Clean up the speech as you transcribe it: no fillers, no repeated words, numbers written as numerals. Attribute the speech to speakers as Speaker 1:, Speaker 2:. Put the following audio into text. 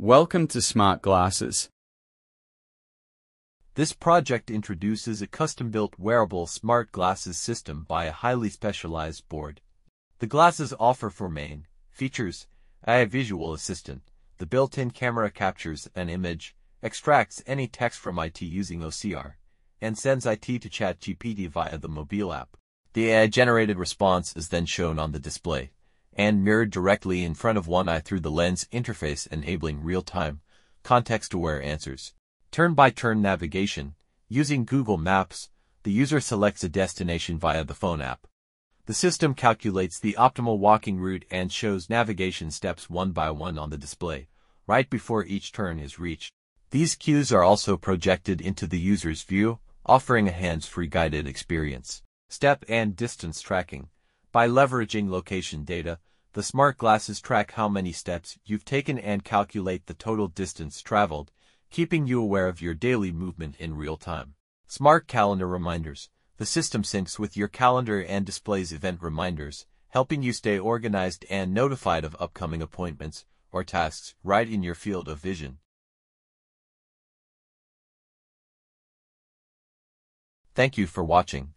Speaker 1: Welcome to Smart Glasses.
Speaker 2: This project introduces a custom-built wearable smart glasses system by a highly specialized board. The glasses offer four main features: a visual assistant. The built-in camera captures an image, extracts any text from it using OCR, and sends it to ChatGPT via the mobile app. The AI-generated response is then shown on the display and mirrored directly in front of one eye through the lens interface, enabling real-time, context-aware answers. Turn-by-turn navigation. Using Google Maps, the user selects a destination via the phone app. The system calculates the optimal walking route and shows navigation steps one by one on the display, right before each turn is reached. These cues are also projected into the user's view, offering a hands-free guided experience. Step and distance tracking. By leveraging location data, the smart glasses track how many steps you've taken and calculate the total distance traveled, keeping you aware of your daily movement in real time. Smart calendar reminders. The system syncs with your calendar and displays event reminders, helping you stay organized and notified of upcoming appointments or tasks right in your field of vision. Thank you for watching.